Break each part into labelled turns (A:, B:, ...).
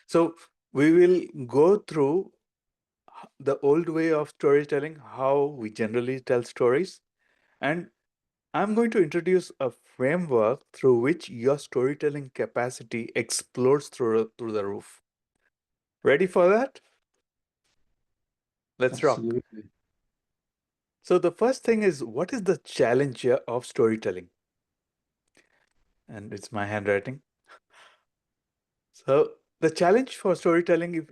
A: So we will go through the old way of storytelling, how we generally tell stories, and I'm going to introduce a framework through which your storytelling capacity explodes through the roof. Ready for that? Let's rock.
B: Absolutely.
A: So the first thing is, what is the challenge here of storytelling? And it's my handwriting. So the challenge for storytelling,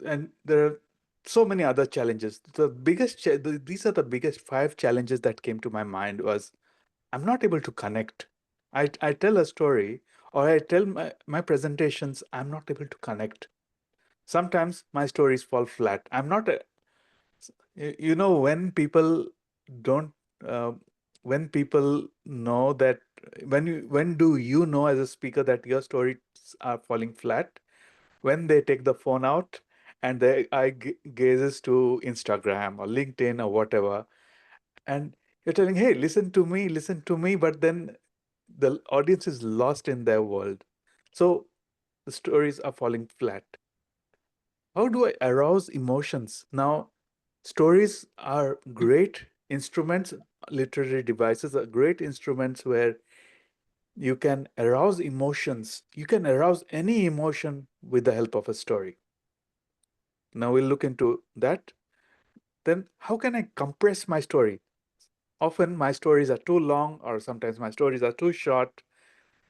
A: and there are so many other challenges. The biggest, these are the biggest 5 challenges that came to my mind was I'm not able to connect. I tell a story or I tell my presentations, I'm not able to connect. Sometimes my stories fall flat. I'm not a, you know, don't, uh, when people know that, when do you know as a speaker that your stories are falling flat? When they take the phone out and they gazes to Instagram or LinkedIn or whatever, and you're telling, hey, listen to me, but then the audience is lost in their world. So the stories are falling flat. How do I arouse emotions? Now, stories are great instruments, literary devices are great instruments where you can arouse emotions. You can arouse any emotion with the help of a story. Now we'll look into that. Then, how can I compress my story? Often my stories are too long, or sometimes my stories are too short.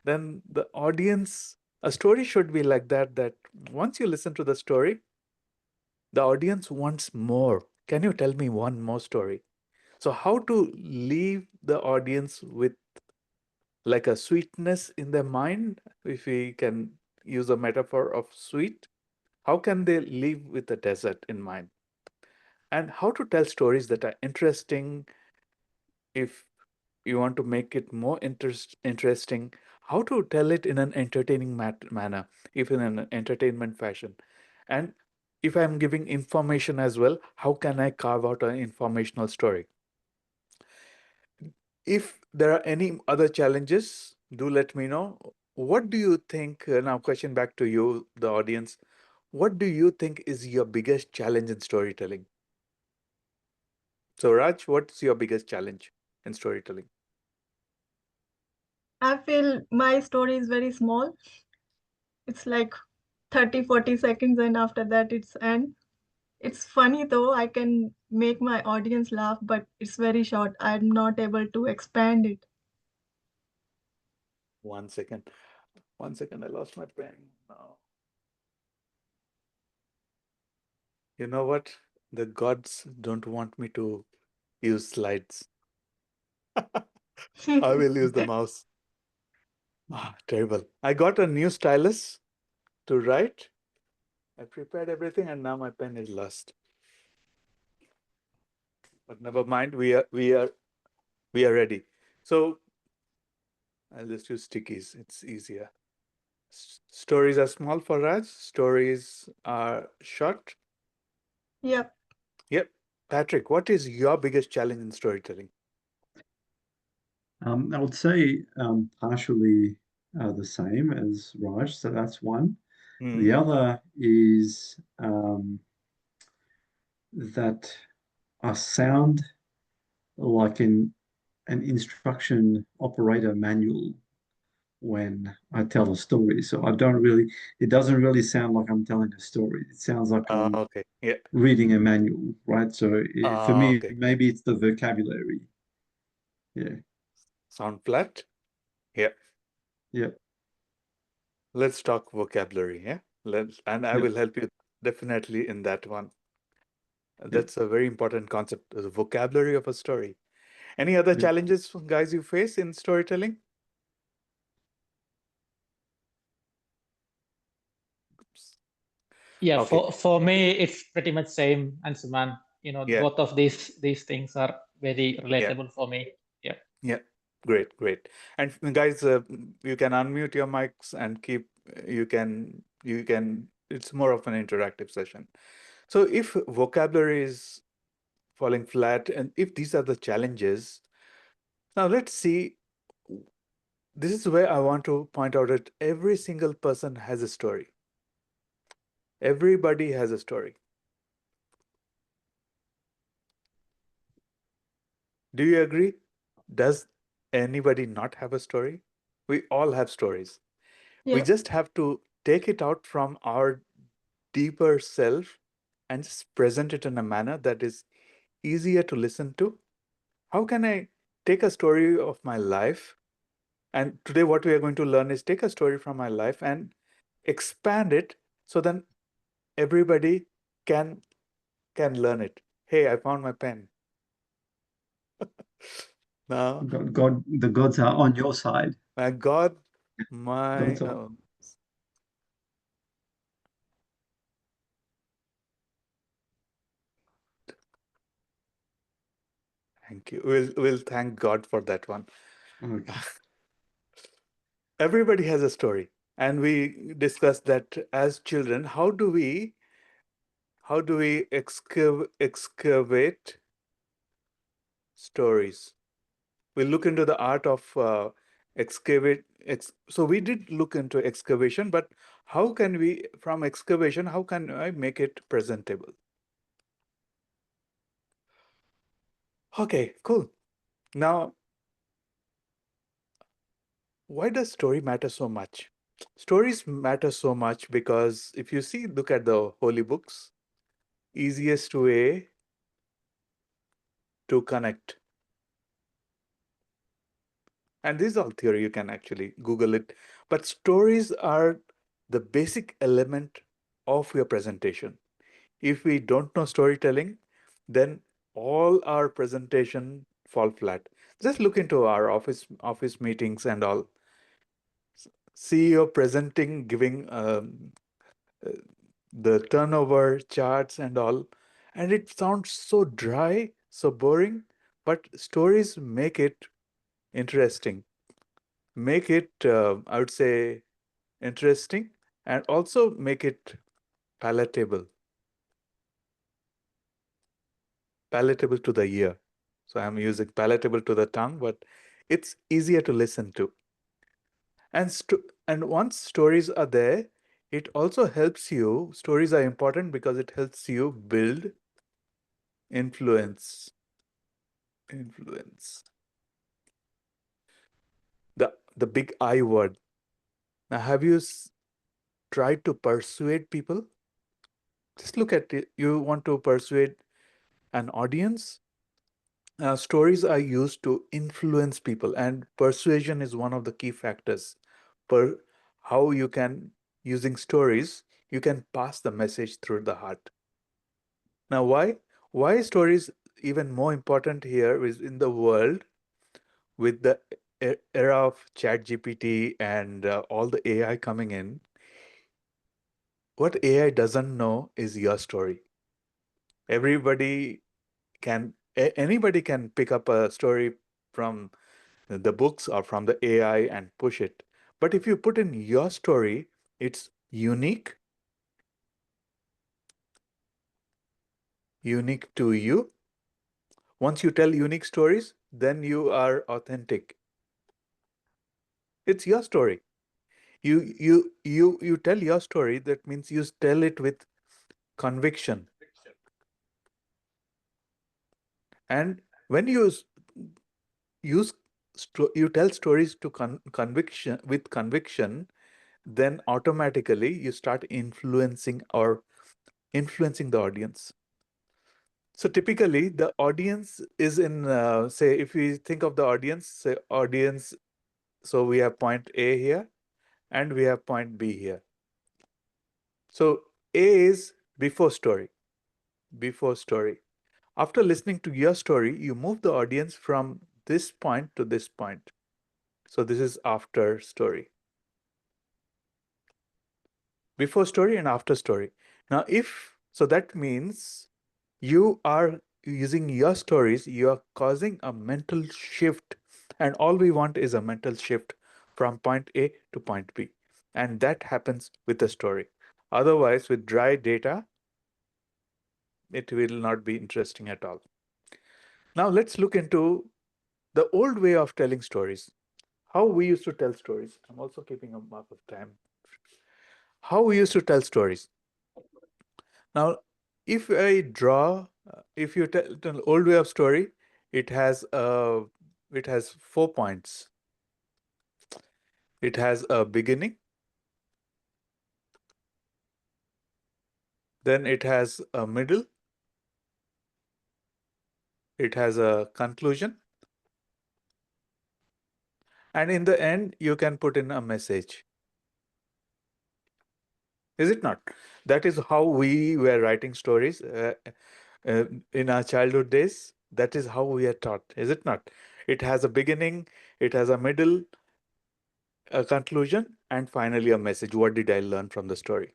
A: Then the audience, a story should be like that, that once you listen to the story, the audience wants more. Can you tell me one more story? So, how to leave the audience with like a sweetness in their mind, if we can use a metaphor of sweet? How can they leave with a desert in mind? And how to tell stories that are interesting, if you want to make it more interesting, how to tell it in an entertaining manner, if in an entertainment fashion. And if I'm giving information as well, how can I carve out an informational story? If there are any other challenges, do let me know. What do you think? Now, question back to you, the audience. What do you think is your biggest challenge in storytelling? So, Raj, what's your biggest challenge in storytelling?
C: I feel my story is very small. It's like 30, 40 seconds, and after that, it's end. It's funny though, I can make my audience laugh, but it's very short. I'm not able to expand it.
A: 1 second. 1 second, I lost my pen. Now, you know what? The gods don't want me to use slides. I will use the mouse. Ah, terrible. I got a new stylus to write. I prepared everything and now my pen is lost. But never mind, we are ready. So I'll just use stickies. It's easier. Stories are small for Raj. Stories are short.
C: Yep.
A: Yep. Patrick, what is your biggest challenge in storytelling?
B: I would say partially the same as Raj, so that's one.
A: Hmm.
B: The other is that I sound like an instruction operator manual when I tell a story. So I don't really, it doesn't really sound like I'm telling a story. It sounds like I'm
A: Okay. Yeah.
B: reading a manual, right? So for me,
A: Okay.
B: maybe it's the vocabulary. Yeah,
A: Sound flat? Yeah.
B: yeah,
A: Let's talk vocabulary. Yeah. And I
B: yeah,
A: will help you definitely in that one.
B: yeah,
A: That's a very important concept, the vocabulary of a story. Any other
B: yeah.
A: challenges, guys, you face in storytelling?
D: Yeah,
A: Okay.
D: for me, it's pretty much same, Ansuman.
A: Yeah.
D: Both of these things are very
A: Yeah.
D: relatable for me. Yeah.
A: Yeah. Great. Great. And guys, you can unmute your mics and you can, it's more of an interactive session. So if vocabulary is falling flat and if these are the challenges, now let's see. This is where I want to point out that every single person has a story. Everybody has a story. Do you agree? Does anybody not have a story? We all have stories. We
C: Yeah.
A: just have to take it out from our deeper self and just present it in a manner that is easier to listen to. How can I take a story of my life? And today, what we are going to learn is take a story from my life and expand it so then everybody can learn it. Hey, I found my pen. Now,
B: The gods are on your side.
A: my God, my
B: Gods are.
A: thank you. We'll thank God for that one.
B: Okay.
A: Everybody has a story, and we discussed that as children. How do we excavate stories? We look into the art of excavate. So we did look into excavation, but how can we, from excavation, how can I make it presentable? Okay, cool. Now, why does story matter so much? Stories matter so much because if you see, look at the holy books, easiest way to connect. And this is all theory, you can actually Google it. But stories are the basic element of your presentation. If we don't know storytelling, then all our presentation fall flat. Just look into our office meetings and all. CEO presenting, giving the turnover charts and all, and it sounds so dry, so boring, but stories make it interesting, make it, I would say, interesting, and also make it palatable to the ear. So I'm using palatable to the tongue, but it's easier to listen to. And once stories are there, it also helps you. Stories are important because it helps you build influence. The big I word. Now, have you tried to persuade people? Just look at it. You want to persuade an audience. Stories are used to influence people, and persuasion is one of the key factors. Per how you can, using stories, you can pass the message through the heart. Now, why stories even more important here is in the world with the era of ChatGPT and all the AI coming in. What AI doesn't know is your story. Anybody can pick up a story from the books or from the AI and push it. But if you put in your story, it's unique to you. Once you tell unique stories, then you are authentic. It's your story. You tell your story. That means you tell it with conviction. And when you tell stories to conviction with conviction, then automatically you start influencing the audience. So typically the audience is in, say, if we think of the audience, so we have point A here and we have point B here. So A is before story. After listening to your story, you move the audience from this point to this point. So this is after story. Before story and after story. Now, that means you are using your stories, you are causing a mental shift. And all we want is a mental shift from point A to point B. And that happens with a story. Otherwise, with dry data, it will not be interesting at all. Now, let's look into the old way of telling stories. How we used to tell stories. I'm also keeping a mark of time. How we used to tell stories. Now, if I draw, if you tell an old way of story, it has 4 points. It has a beginning, then it has a middle, it has a conclusion, and in the end, you can put in a message. Is it not? That is how we were writing stories in our childhood days. That is how we are taught. Is it not? It has a beginning, it has a middle, a conclusion, and finally a message. What did I learn from the story?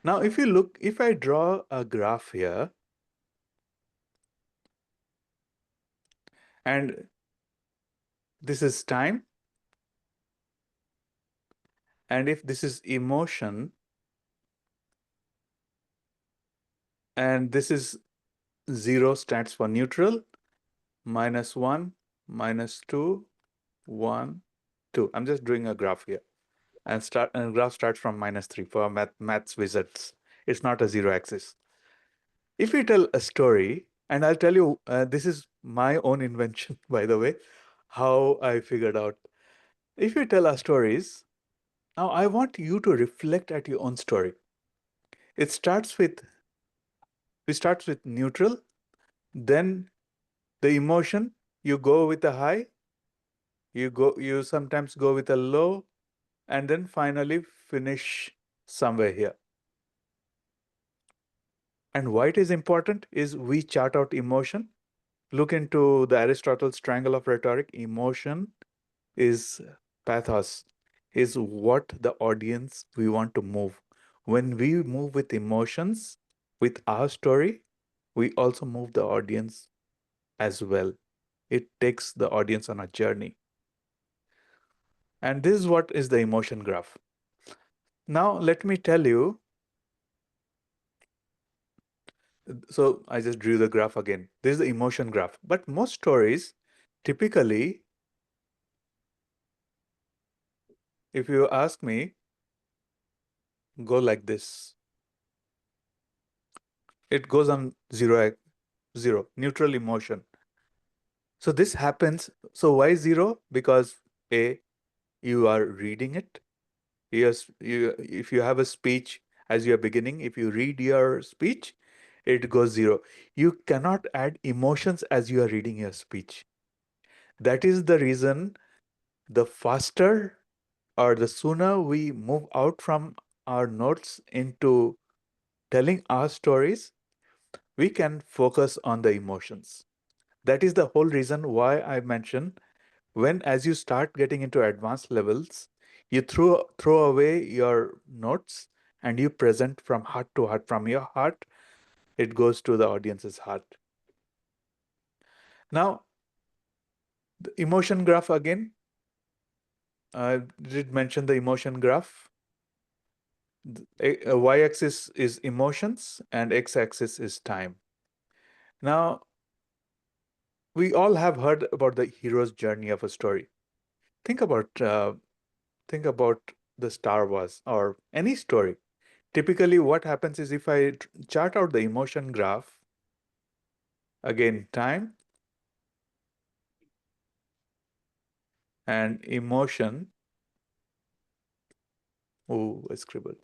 A: Now, if you look, if I draw a graph here, and this is time, and if this is emotion, and this is 0 stands for neutral, -1, -2, 1, 2. I'm just doing a graph here. And graph starts from -3 for maths wizards. It's not a 0 axis. If we tell a story, and I'll tell you, this is my own invention, by the way, how I figured out. If you tell our stories, now I want you to reflect at your own story. We starts with neutral, then the emotion, you go with a high, you sometimes go with a low, and then finally finish somewhere here. And why it is important is we chart out emotion. Look into the Aristotle's triangle of rhetoric. Emotion is pathos, is what the audience we want to move. When we move with emotions, with our story, we also move the audience as well. It takes the audience on a journey. And this is what is the emotion graph. Now, let me tell you. So I just drew the graph again. This is the emotion graph. But most stories, typically, if you ask me, go like this. It goes on 0, neutral emotion. So this happens. So why 0? Because A, you are reading it. Yes, if you have a speech as you're beginning, if you read your speech, it goes 0. You cannot add emotions as you are reading your speech. That is the reason the faster or the sooner we move out from our notes into telling our stories, we can focus on the emotions. That is the whole reason why I mentioned as you start getting into advanced levels, you throw away your notes and you present from heart to heart. From your heart, it goes to the audience's heart. Now, the emotion graph again. I did mention the emotion graph. The y-axis is emotions and x-axis is time. Now, we all have heard about the hero's journey of a story. Think about the Star Wars or any story. Typically, what happens is if I chart out the emotion graph, again, time and emotion. Oh, I scribbled.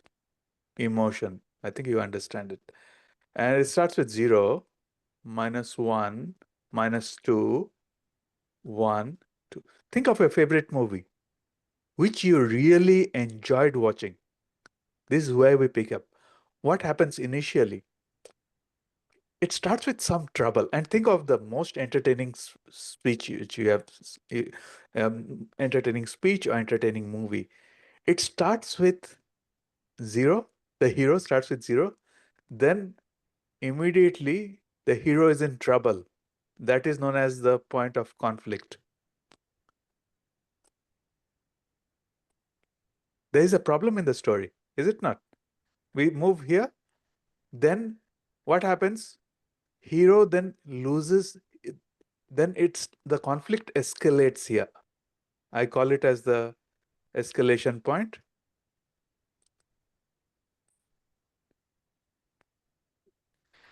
A: Emotion. I think you understand it. And it starts with 0, -1, -2, 1, 2. Think of your favorite movie, which you really enjoyed watching. This is where we pick up. What happens initially? It starts with some trouble. And think of the most entertaining speech which you have, entertaining speech or entertaining movie. It starts with 0. The hero starts with 0. Then immediately the hero is in trouble. That is known as the point of conflict. There is a problem in the story, is it not? We move here. Then what happens? Hero then loses. Then the conflict escalates here. I call it as the escalation point.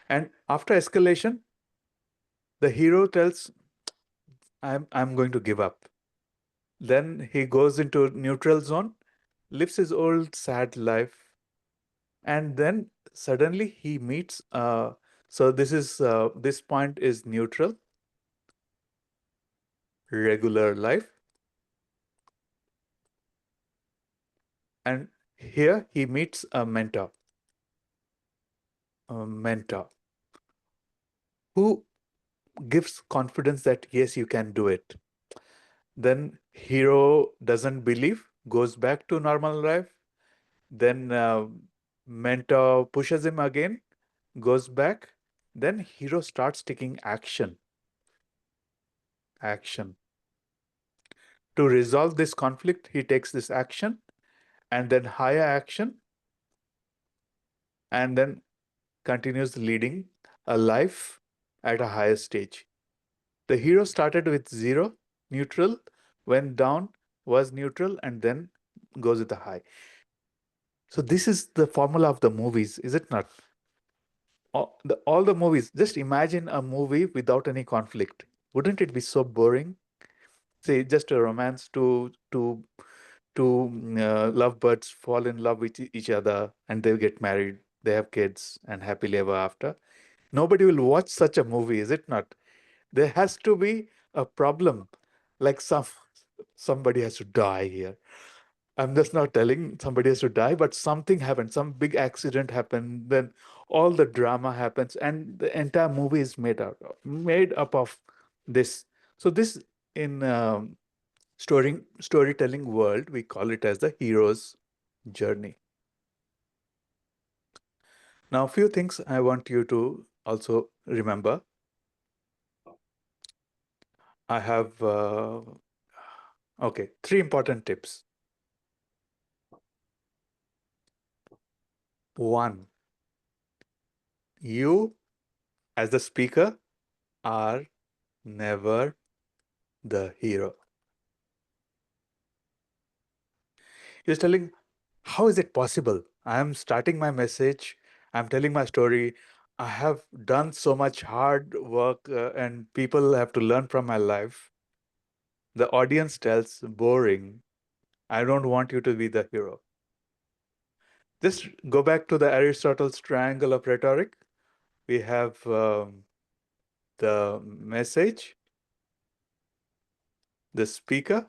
A: And after escalation, the hero tells, I'm going to give up. Then he goes into neutral zone, lives his old sad life, and then suddenly he meets. So this point is neutral, regular life, and here he meets a mentor. A mentor who gives confidence that yes, you can do it. Then hero doesn't believe, goes back to normal life. Then mentor pushes him again, goes back. Then hero starts taking action. To resolve this conflict, he takes this action, and then higher action, and then continues leading a life at a higher stage. The hero started with 0, neutral, went down, was neutral, and then goes with the high. So this is the formula of the movies, is it not? All the movies, just imagine a movie without any conflict. Wouldn't it be so boring? Say just a romance, two lovebirds fall in love with each other and they get married, they have kids and happily ever after. Nobody will watch such a movie, is it not? There has to be a problem, like somebody has to die here. I'm just not telling somebody has to die, but something happened, some big accident happened, then all the drama happens, and the entire movie is made up of this. So this in storytelling world, we call it as the hero's journey. Now, a few things I want you to also remember. I have 3 important tips. 1, you as the speaker are never the hero. You're telling, how is it possible? I am starting my message, I'm telling my story, I have done so much hard work and people have to learn from my life. The audience tells, boring. I don't want you to be the hero. Just go back to the Aristotle's triangle of rhetoric. We have the message, the speaker,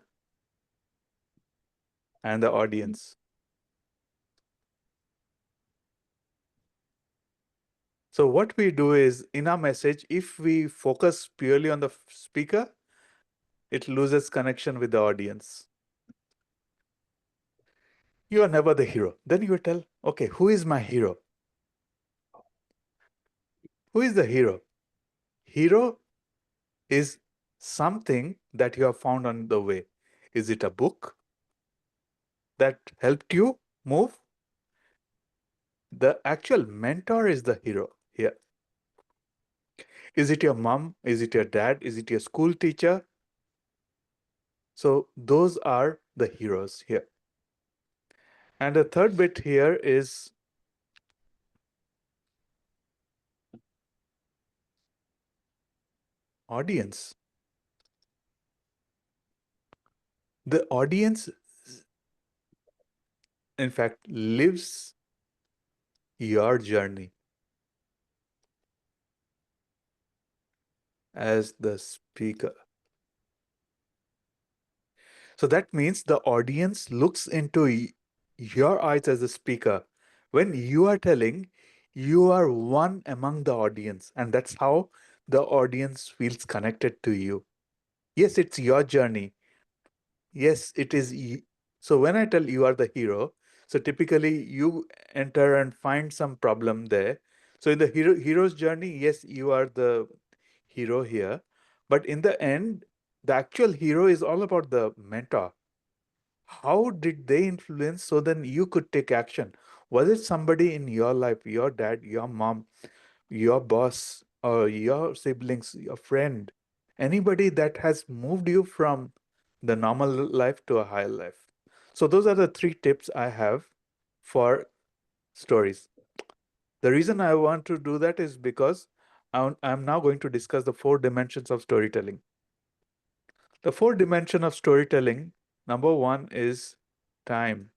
A: and the audience. So what we do is, in our message, if we focus purely on the speaker, it loses connection with the audience. You are never the hero. Then you tell, okay, who is my hero? Who is the hero? Hero is something that you have found on the way. Is it a book that helped you move? The actual mentor is the hero here. Is it your mom? Is it your dad? Is it your school teacher? So those are the heroes here. And the third bit here is audience. The audience, in fact, lives your journey as the speaker. So that means the audience looks into your eyes as a speaker. When you are telling, you are one among the audience, and that's how the audience feels connected to you. Yes, it's your journey. Yes, it is. So when I tell you are the hero, so typically you enter and find some problem there. So in the hero's journey, yes, you are the hero here. But in the end, the actual hero is all about the mentor. How did they influence so then you could take action? Was it somebody in your life, your dad, your mom, your boss, or your siblings, your friend, anybody that has moved you from the normal life to a higher life? So those are the 3 tips I have for stories. The reason I want to do that is because I'm now going to discuss the 4 dimensions of storytelling. The 4 dimension of storytelling, number 1 is time.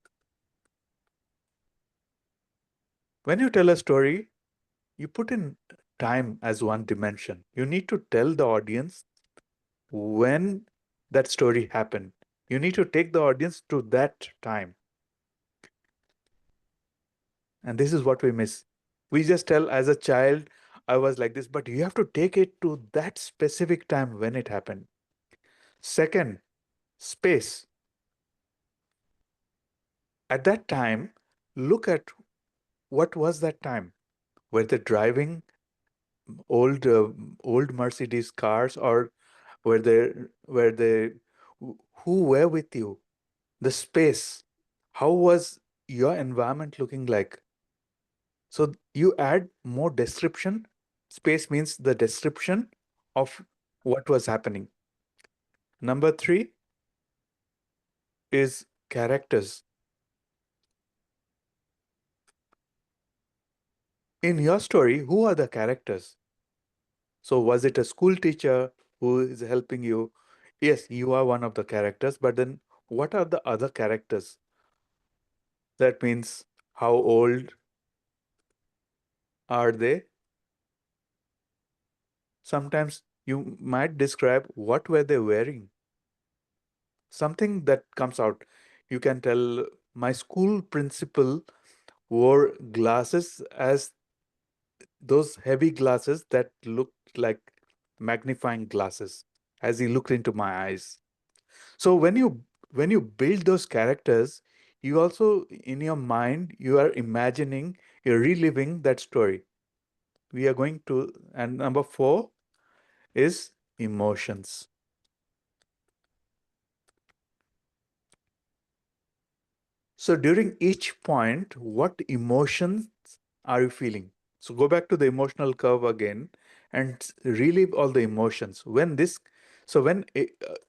A: When you tell a story, you put in time as one dimension. You need to tell the audience when that story happened. You need to take the audience to that time. And this is what we miss. We just tell as a child, I was like this, but you have to take it to that specific time when it happened. Second, space. At that time, look at what was that time. Were they driving old Mercedes cars, or were they who were with you? The space. How was your environment looking like? So you add more description. Space means the description of what was happening. Number 3 is characters. In your story, who are the characters? So was it a school teacher who is helping you? Yes, you are one of the characters, but then what are the other characters? That means how old are they? Sometimes you might describe what were they wearing. Something that comes out. You can tell my school principal wore glasses as those heavy glasses that looked like magnifying glasses as he looked into my eyes. So when you build those characters, you also in your mind you are imagining, you're reliving that story. We are going to, and number 4 is emotions. So during each point, what emotions are you feeling? So go back to the emotional curve again and relive all the emotions. When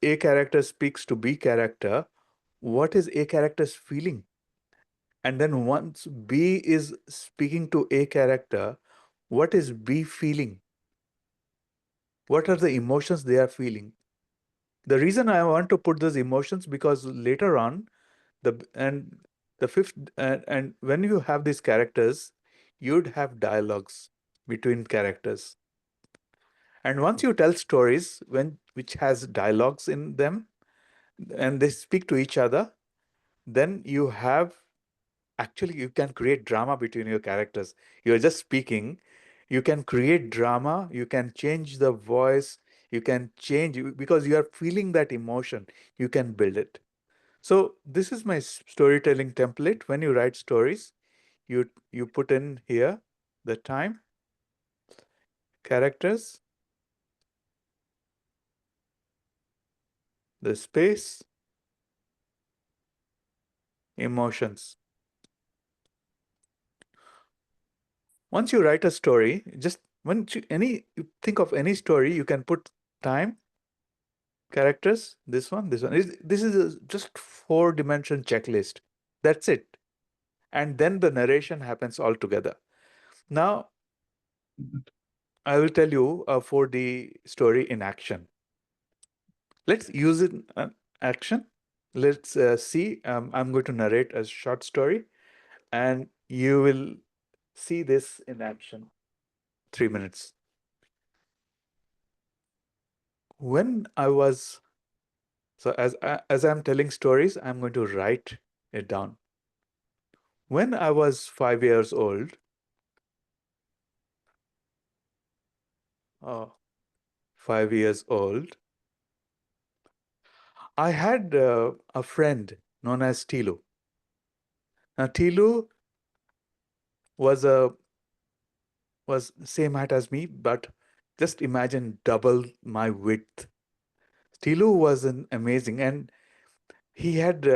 A: A character speaks to B character, what is A character's feeling? And then once B is speaking to A character, what is B feeling? What are the emotions they are feeling? The reason I want to put those emotions because later on, the fifth and when you have these characters, you'd have dialogues between characters. And once you tell stories which has dialogues in them and they speak to each other, then you have actually you can create drama between your characters. You're just speaking, you can create drama, you can change the voice, you can change because you are feeling that emotion, you can build it. So this is my storytelling template. When you write stories, you put in here the time, characters, the space, emotions. Once you write a story, just when you think of any story, you can put time, characters, this one. This is just 4-dimension checklist. That's it. And then the narration happens all together. Now, I will tell you a 4D story in action. Let's use it in action. Let's see. I'm going to narrate a short story, and you will see this in action. 3 minutes. When I was So as I'm telling stories, I'm going to write it down. When I was 5 years old, 5 years old, I had a friend known as Tilu. Now Tilu was same height as me, but just imagine double my width. Tilu was an amazing, and he had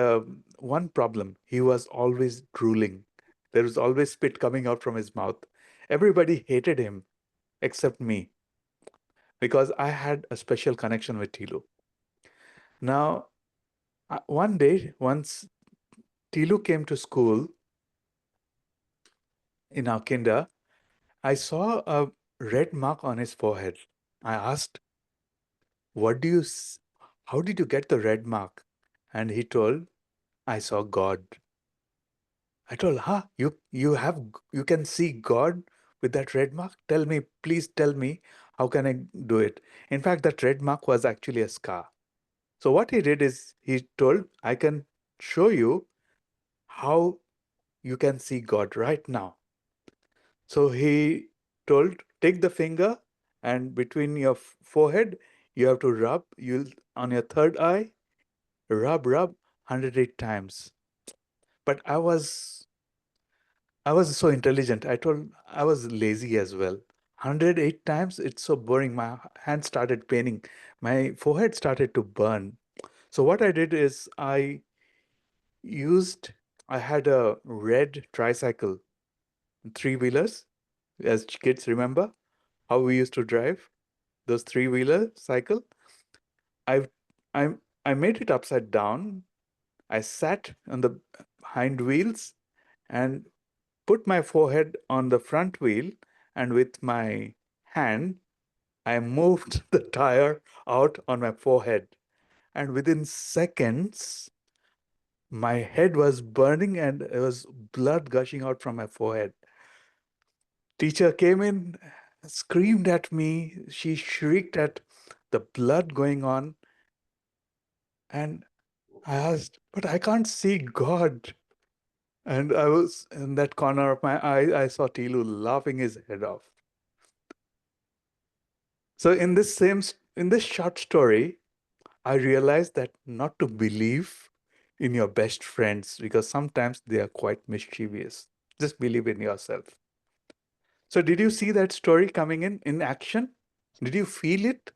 A: one problem. He was always drooling. There was always spit coming out from his mouth. Everybody hated him except me because I had a special connection with Tilu. Now, one day, once Tilu came to school in our kinder, I saw a red mark on his forehead. I asked, "What do you, how did you get the red mark?" And he told, "I saw God." I told, you can see God with that red mark? Please tell me, how can I do it? In fact, that red mark was actually a scar. So what he did is he told, I can show you how you can see God right now. So he told, take the finger and between your forehead, you have to rub, on your third eye, rub 108 times. But I was so intelligent. I was lazy as well. 108 times, it's so boring. My hand started paining. My forehead started to burn. So what I did is I had a red tricycle, three-wheelers, as kids remember how we used to drive those three-wheeler cycle. I I made it upside down. I sat on the hind wheels and put my forehead on the front wheel, and with my hand, I moved the tire out on my forehead. And within seconds, my head was burning and there was blood gushing out from my forehead. Teacher came in, screamed at me. She shrieked at the blood going on. And I asked, but I can't see God. And I was in that corner of my eye, I saw Tilu laughing his head off. So in this short story, I realized that not to believe in your best friends because sometimes they are quite mischievous. Just believe in yourself. So did you see that story coming in action? Did you feel it?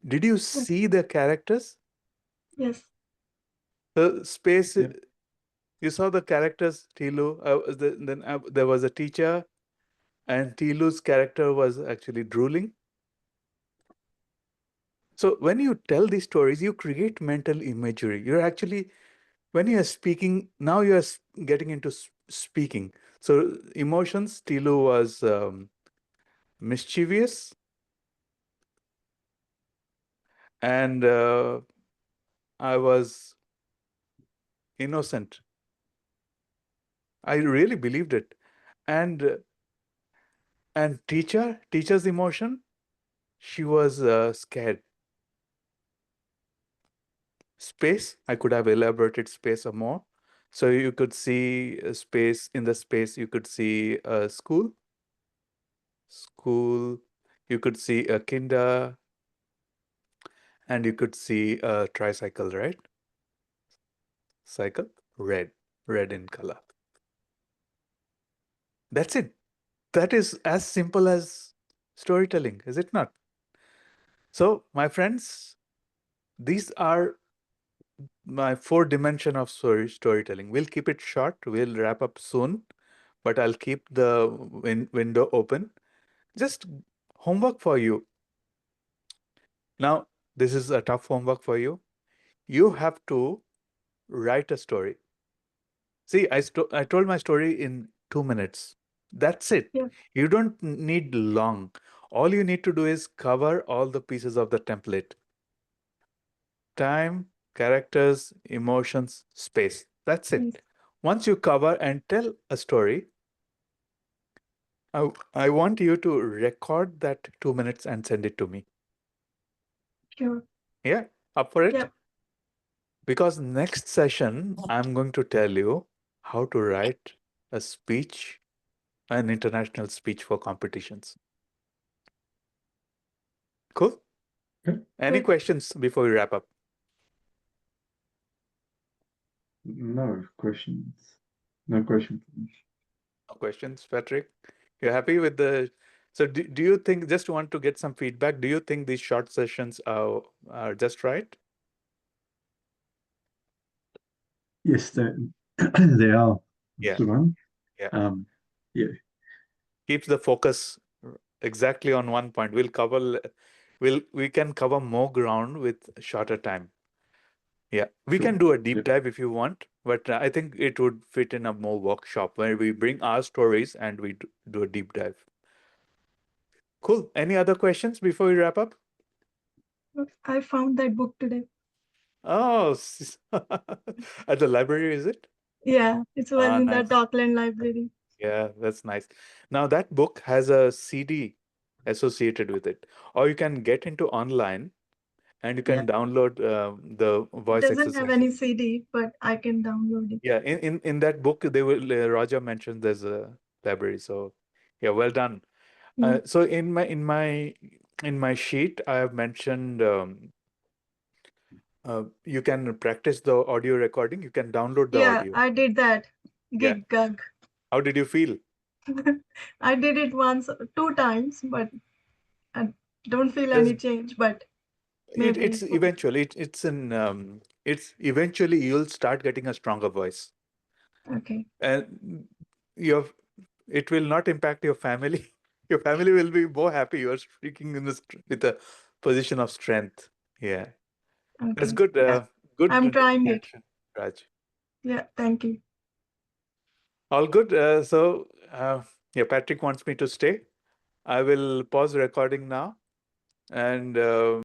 A: Did you see the characters?
C: Yes.
A: The space,
B: Yep.
A: you saw the characters, Tilu. Then there was a teacher, and Tilu's character was actually drooling. So when you tell these stories, you create mental imagery. You're actually, when you are speaking, now you are getting into speaking. So emotions, Tilu was mischievous, and I was innocent. I really believed it. And teacher's emotion, she was scared. Space, I could have elaborated space more. So you could see space, in the space, you could see a school, you could see a kinder, and you could see a tricycle, right? Cycle, red in color. That's it. That is as simple as storytelling, is it not? So, my friends, these are my 4 dimension of storytelling. We'll keep it short. We'll wrap up soon, but I'll keep the window open. Just homework for you. Now, this is a tough homework for you. You have to write a story. See, I told my story in 2 minutes. That's it.
C: Yeah.
A: You don't need long. All you need to do is cover all the pieces of the template. Time, characters, emotions, space. That's it.
C: Yes.
A: Once you cover and tell a story, I want you to record that 2 minutes and send it to me.
C: Sure.
A: Yeah, up for it?
C: Yeah.
A: Because next session, I'm going to tell you how to write a speech, an international speech for competitions. Cool?
B: Okay.
A: Any
C: Great.
A: questions before we wrap up?
B: No questions. No questions.
A: No questions, Patrick? You're happy with the... So do you think, just want to get some feedback, do you think these short sessions are just right?
B: Yes, they are.
A: Yeah.
B: Suman.
A: Yeah.
B: Yeah.
A: Keeps the focus exactly on one point. We can cover more ground with shorter time. Yeah, we
B: Sure.
A: can do a deep
B: Yep.
A: dive if you want, but I think it would fit in a more workshop where we bring our stories and we do a deep dive. Cool. Any other questions before we wrap up?
C: I found that book today.
A: Oh, at the library, is it?
C: Yeah, it was in
A: Nice.
C: the Dockland Library.
A: Yeah, that's nice. Now that book has a CD associated with it, or you can get into online and you can download the
C: It
A: voice
C: doesn't have any
A: exercises.
C: CD, but I can download it.
A: Yeah, in that book, they will Raja mentioned there's a library. So yeah, well done.
C: Yeah.
A: So in my sheet, I have mentioned you can practice the audio recording. You can download the
C: Yeah,
A: audio.
C: I did that.
A: Yeah.
C: Gig.
A: How did you feel?
C: I did it once, 2 times, but I don't feel any change. But maybe
A: It's eventually it's eventually you'll start getting a stronger voice,
C: okay.
A: and it will not impact your family. Your family will be more happy you are speaking with a position of strength. Yeah, that's
C: Okay.
A: good.
C: Yeah.
A: Good
C: I'm trying it.
A: reaction, Raj.
C: Yeah, thank you.
A: All good. Yeah, Patrick wants me to stay. I will pause recording now, and